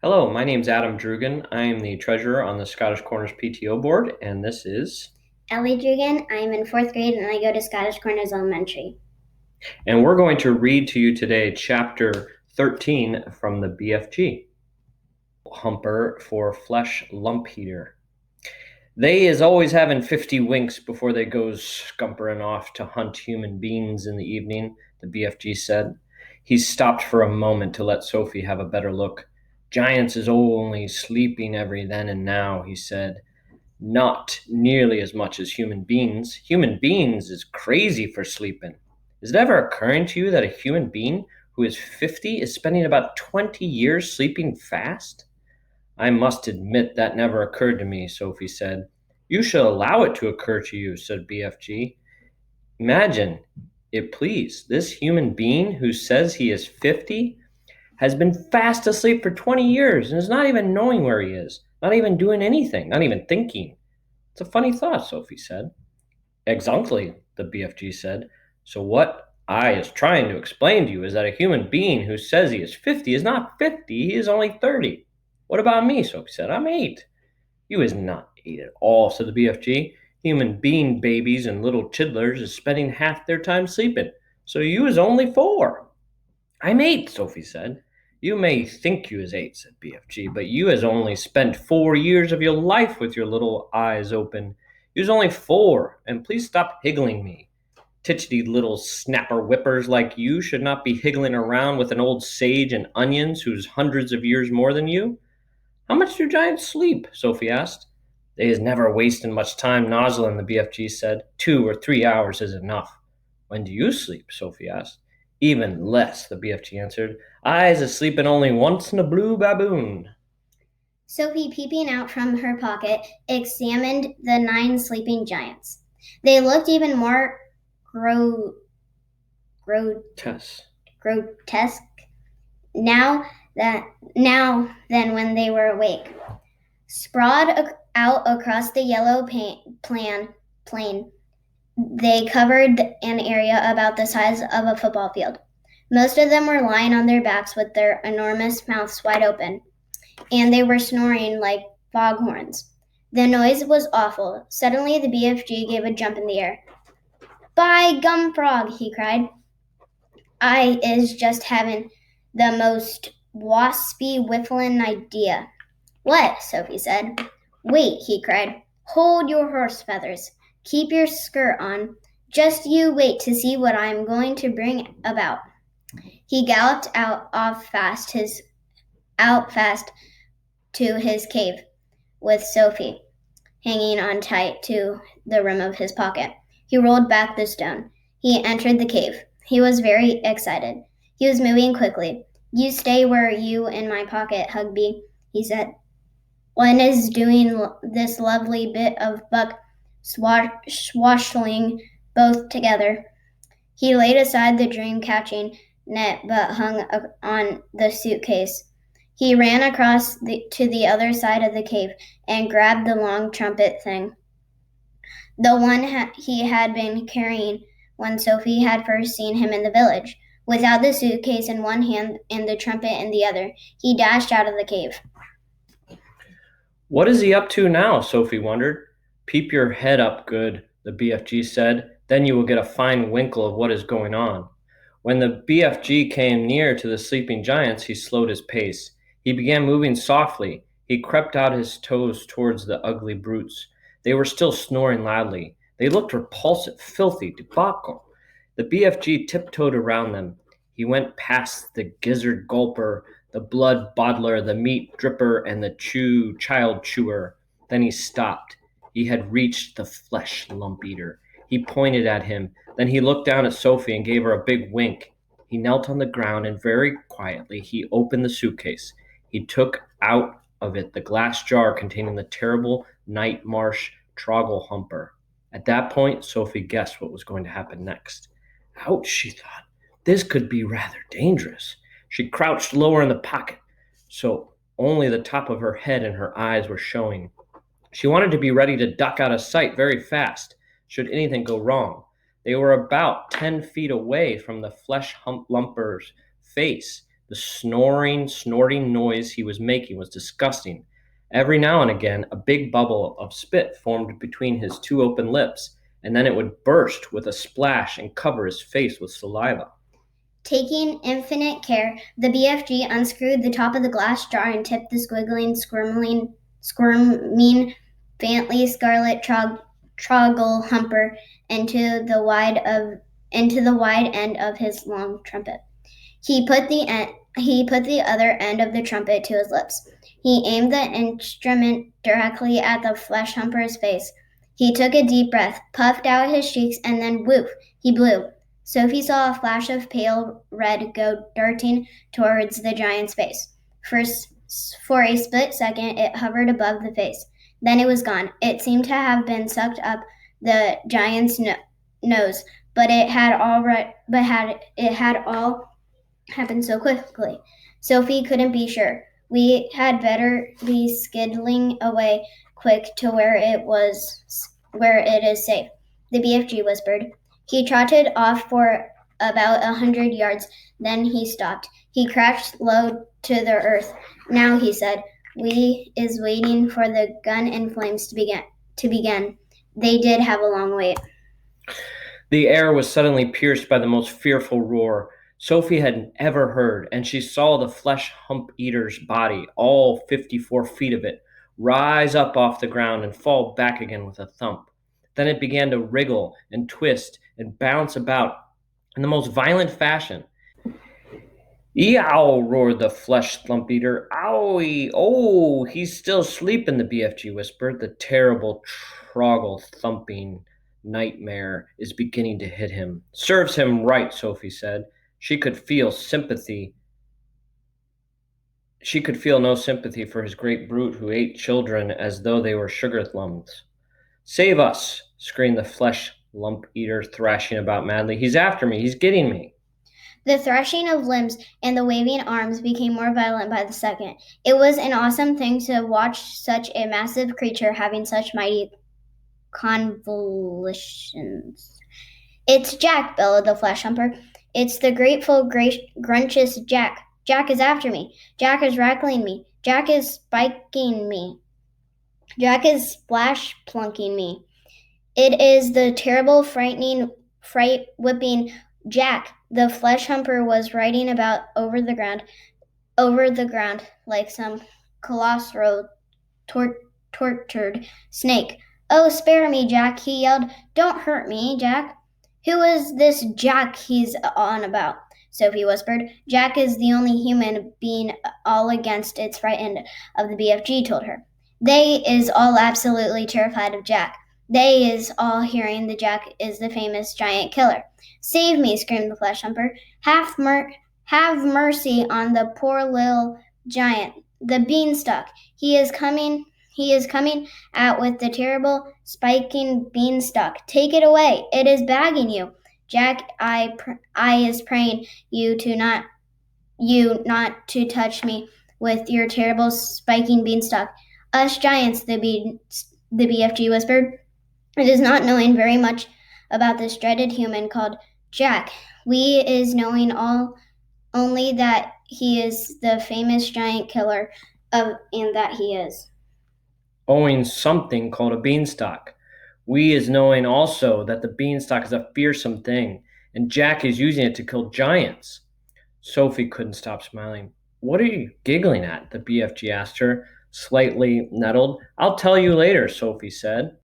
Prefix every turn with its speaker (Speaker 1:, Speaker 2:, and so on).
Speaker 1: Hello, my name's Adam Drugan. I am the treasurer on the Scottish Corners PTO board, and this is.
Speaker 2: Ellie Drugan. I'm in fourth grade and I go to Scottish Corners Elementary.
Speaker 1: And we're going to read to you today chapter 13 from the BFG. Humper for Fleshlumpeater. They is always having 50 winks before they goes scumpering off to hunt human beings in the evening, the BFG said. He stopped for a moment to let Sophie have a better look. Giants is only sleeping every then and now, he said. Not nearly as much as human beings. Human beings is crazy for sleeping. Is it ever occurring to you that a human being who is 50 is spending about 20 years sleeping fast? I must admit that never occurred to me, Sophie said. You should allow it to occur to you, said BFG. Imagine it, please. This human being who says he is 50 has been fast asleep for 20 years and is not even knowing where he is, not even doing anything, not even thinking. It's a funny thought, Sophie said. Exactly, the BFG said. So what I is trying to explain to you is that a human being who says he is 50 is not 50, he is only 30. What about me? Sophie said. I'm 8. You is not 8 at all, said the BFG. Human being babies and little chidlers is spending half their time sleeping. So you is only 4. I'm 8, Sophie said. You may think you is 8, said BFG, but you has only spent 4 years of your life with your little eyes open. You's only 4, and please stop higgling me. Titchety little snapper whippers like you should not be higgling around with an old sage and onions who's hundreds of years more than you. How much do giants sleep? Sophie asked. They is never wasting much time nozzling, the BFG said. 2 or 3 hours is enough. When do you sleep? Sophie asked. Even less, the BFG answered. I's a-sleepin' only once in a blue baboon.
Speaker 2: Sophie, peeping out from her pocket, examined the 9 sleeping giants. They looked even more
Speaker 1: Tess.
Speaker 2: grotesque now than when they were awake. Sprawled out across the yellow plain, they covered an area about the size of a football field. Most of them were lying on their backs with their enormous mouths wide open, and they were snoring like foghorns. The noise was awful. Suddenly, the BFG gave a jump in the air. By gum frog, he cried. I is just having the most waspy whifflin' idea. What? Sophie said. Wait, he cried. Hold your horse feathers. Keep your skirt on. Just you wait to see what I'm going to bring about. He galloped fast to his cave, with Sophie hanging on tight to the rim of his pocket. He rolled back the stone. He entered the cave. He was very excited. He was moving quickly. You stay where you in my pocket, Hugby, he said. One is doing this lovely bit of buck swashing both together. He laid aside the dream-catching net but hung on the suitcase. He ran across to the other side of the cave and grabbed the long trumpet thing, the one he had been carrying when Sophie had first seen him in the village. Without the suitcase in one hand and the trumpet in the other, he dashed out of the cave.
Speaker 1: What is he up to now? Sophie wondered. Peep your head up good, the BFG said. Then you will get a fine winkle of what is going on. When the BFG came near to the sleeping giants, he slowed his pace. He began moving softly. He crept out his toes towards the ugly brutes. They were still snoring loudly. They looked repulsive, filthy, debacle. The BFG tiptoed around them. He went past the gizzard gulper, the blood bottler, the meat dripper, and the child chewer. Then he stopped. He had reached the Fleshlumpeater. He pointed at him. Then he looked down at Sophie and gave her a big wink. He knelt on the ground and very quietly he opened the suitcase. He took out of it the glass jar containing the terrible night marsh Trogglehumper. At that point, Sophie guessed what was going to happen next. Ouch, she thought. This could be rather dangerous. She crouched lower in the pocket, so only the top of her head and her eyes were showing. She wanted to be ready to duck out of sight very fast, should anything go wrong. They were about 10 feet away from the Fleshlumper's face. The snorting noise he was making was disgusting. Every now and again, a big bubble of spit formed between his two open lips, and then it would burst with a splash and cover his face with saliva.
Speaker 2: Taking infinite care, the BFG unscrewed the top of the glass jar and tipped the squirming, faintly scarlet Trogglehumper into the wide end of his long trumpet. He put the other end of the trumpet to his lips. He aimed the instrument directly at the Fleshlumper's face. He took a deep breath, puffed out his cheeks, and then woof, he blew. Sophie saw a flash of pale red go darting towards the giant's face. For a split second, it hovered above the face. Then it was gone. It seemed to have been sucked up the giant's nose, but it had all happened so quickly. Sophie couldn't be sure. We had better be skiddling away quick to where it is safe, the BFG whispered. He trotted off for about 100 yards, then he stopped. He crashed low to the earth. Now, he said, we is waiting for the gun and flames to begin. They did have a long wait.
Speaker 1: The air was suddenly pierced by the most fearful roar Sophie had ever heard, and she saw the Fleshlumpeater's body, all 54 feet of it, rise up off the ground and fall back again with a thump. Then it began to wriggle and twist and bounce about in the most violent fashion. Eow, roared the Fleshlumpeater. Owie! Oh, he's still sleeping, the BFG whispered. The terrible troggle thumping nightmare is beginning to hit him. Serves him right, Sophie said. She could feel sympathy. She could feel no sympathy for his great brute who ate children as though they were sugar lumps. Save us, screamed the Fleshlumpeater, thrashing about madly. He's after me. He's getting me.
Speaker 2: The thrashing of limbs and the waving arms became more violent by the second. It was an awesome thing to watch such a massive creature having such mighty convulsions. It's Jack, bellowed the Fleshlumper. It's the grateful, gruntious Jack. Jack is after me. Jack is rattling me. Jack is spiking me. Jack is splash plunking me. It is the terrible, fright whipping Jack. The Fleshlumper was riding about over the ground like some colossal tortured snake. Oh, spare me, Jack, he yelled. Don't hurt me, Jack. Who is this Jack he's on about? Sophie whispered. Jack is the only human being all against its frightened of the BFG told her. They is all absolutely terrified of Jack. They is all hearing the Jack is the famous giant killer. Save me, screamed the Fleshlumper. Have mercy on the poor little giant, the beanstalk. He is coming out with the terrible spiking beanstalk. Take it away. It is bagging you. Jack, I is praying you not to touch me with your terrible spiking beanstalk. Us giants, the BFG whispered. It is not knowing very much about this dreaded human called Jack. We is knowing only that he is the famous giant killer and that he is.
Speaker 1: Owing something called a beanstalk. We is knowing also that the beanstalk is a fearsome thing, and Jack is using it to kill giants. Sophie couldn't stop smiling. What are you giggling at? The BFG asked her, slightly nettled. I'll tell you later, Sophie said.